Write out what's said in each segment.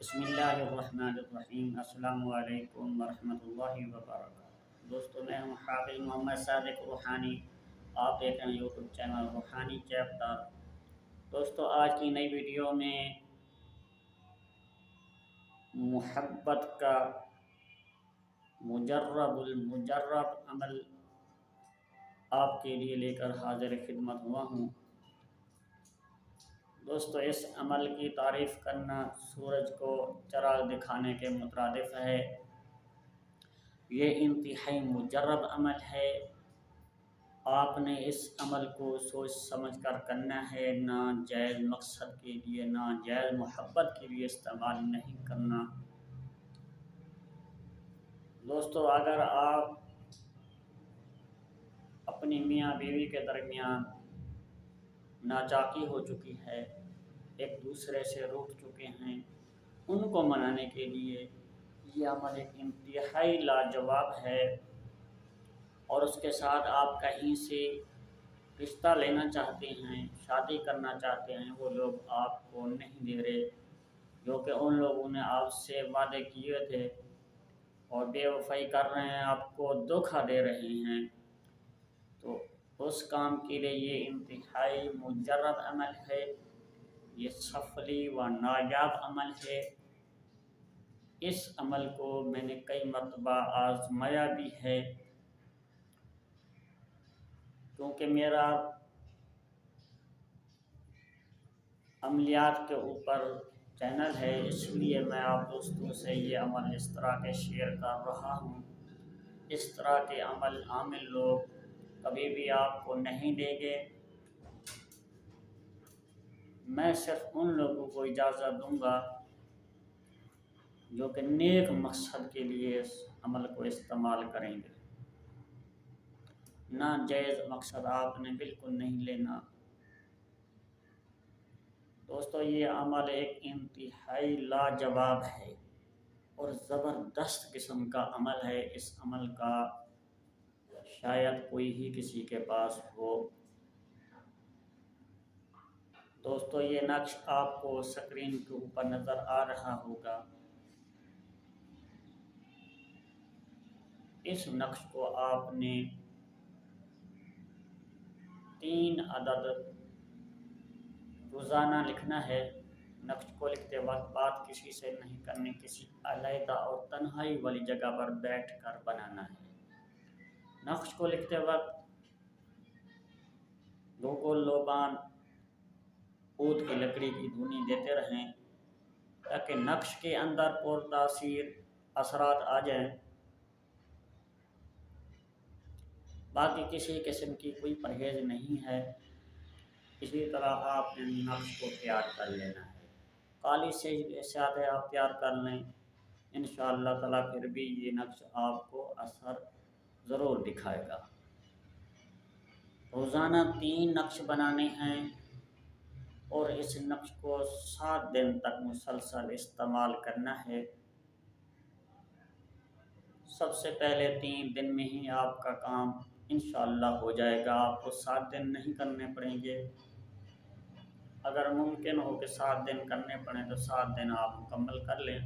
بسم اللہ الرحمن الرحیم۔ السلام علیکم ورحمۃ اللہ وبرکاتہ۔ دوستوں، میں ہوں حافظ محمد صادق روحانی۔ آپ دیکھ رہے ہیں یوٹیوب چینل روحانی چیپٹر۔ دوستوں، آج کی نئی ویڈیو میں محبت کا مجرب المجرب عمل آپ کے لیے لے کر حاضر خدمت ہوا ہوں۔ دوستو، اس عمل کی تعریف کرنا سورج کو چراغ دکھانے کے مترادف ہے۔ یہ انتہائی مجرب عمل ہے۔ آپ نے اس عمل کو سوچ سمجھ کر کرنا ہے، ناجائز مقصد کے لیے، ناجائز محبت کے لیے استعمال نہیں کرنا۔ دوستو، اگر آپ اپنی میاں بیوی کے درمیان ناچاکی ہو چکی ہے، ایک دوسرے سے روٹھ چکے ہیں، ان کو منانے کے لیے یہ عمل ایک انتہائی لاجواب ہے۔ اور اس کے ساتھ آپ کہیں سے رشتہ لینا چاہتے ہیں، شادی کرنا چاہتے ہیں، وہ لوگ آپ کو نہیں دے رہے، جو کہ ان لوگوں نے آپ سے وعدے کیے تھے اور بے وفائی کر رہے ہیں، آپ کو دھوکہ دے رہے ہیں، تو اس کام کے لیے یہ انتہائی مجرب عمل ہے، یہ سفلی و نایاب عمل ہے۔ اس عمل کو میں نے کئی مرتبہ آزمایا بھی ہے، کیونکہ میرا عملیات کے اوپر چینل ہے، اس لیے میں آپ دوستوں سے یہ عمل اس طرح کے شیئر کر رہا ہوں۔ اس طرح کے عامل لوگ کبھی بھی آپ کو نہیں دیں گے۔ میں صرف ان لوگوں کو اجازت دوں گا جو کہ نیک مقصد کے لیے اس عمل کو استعمال کریں گے۔ ناجائز مقصد آپ نے بالکل نہیں لینا۔ دوستو، یہ عمل ایک انتہائی لاجواب ہے اور زبردست قسم کا عمل ہے۔ اس عمل کا شاید کوئی ہی کسی کے پاس ہو۔ دوستو، یہ نقش آپ کو سکرین کے اوپر نظر آ رہا ہوگا۔ اس نقش کو آپ نے 3 عدد روزانہ لکھنا ہے۔ نقش کو لکھتے وقت بات کسی سے نہیں کرنی، کسی علیحدہ اور تنہائی والی جگہ پر بیٹھ کر بنانا ہے۔ نقش کو لکھتے وقت دو گول لوبان عود کی لکڑی کی دھنی دیتے رہیں تاکہ نقش کے اندر پر تاثیر اثرات آ جائیں۔ باقی کسی قسم کی کوئی پرہیز نہیں ہے۔ اسی طرح آپ نے نقش کو تیار کر لینا ہے۔ کالی سیاہ آپ تیار کر لیں، انشاءاللہ تعالیٰ پھر بھی یہ نقش آپ کو اثر ضرور دکھائے گا۔ روزانہ 3 نقش بنانے ہیں اور اس نقش کو 7 دن تک مسلسل استعمال کرنا ہے۔ سب سے پہلے 3 دن میں ہی آپ کا کام انشاءاللہ ہو جائے گا، آپ کو 7 دن نہیں کرنے پڑیں گے۔ اگر ممکن ہو کہ 7 دن کرنے پڑیں تو 7 دن آپ مکمل کر لیں۔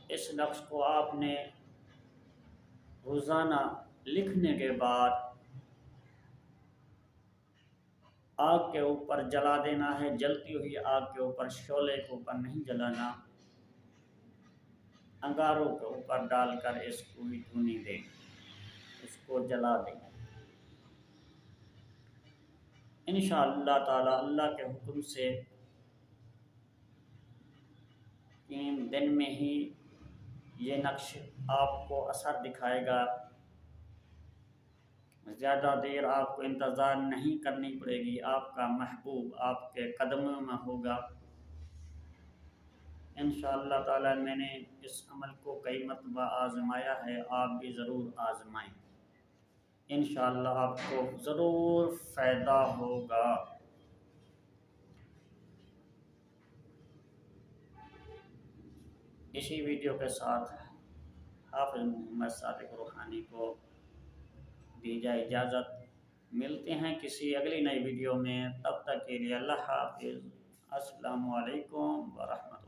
اس نقش کو آپ نے روزانہ لکھنے کے بعد آگ کے اوپر جلا دینا ہے۔ جلتی ہوئی آگ کے اوپر، شعلے کے اوپر نہیں جلانا، انگاروں کے اوپر ڈال کر اس کو دھنی دیں، اس کو جلا دیں۔ انشاءاللہ تعالی اللہ کے حکم سے 3 دن میں ہی یہ نقش آپ کو اثر دکھائے گا۔ زیادہ دیر آپ کو انتظار نہیں کرنی پڑے گی، آپ کا محبوب آپ کے قدموں میں ہوگا۔ انشاءاللہ تعالی میں نے اس عمل کو کئی مرتبہ آزمایا ہے، آپ بھی ضرور آزمائیں، انشاءاللہ آپ کو ضرور فائدہ ہوگا۔ اسی ویڈیو کے ساتھ حافظ محمد صادق روحانی کو دیجیے اجازت۔ ملتے ہیں کسی اگلی نئی ویڈیو میں، تب تک کے لیے اللہ حافظ۔ السلام علیکم ورحمۃ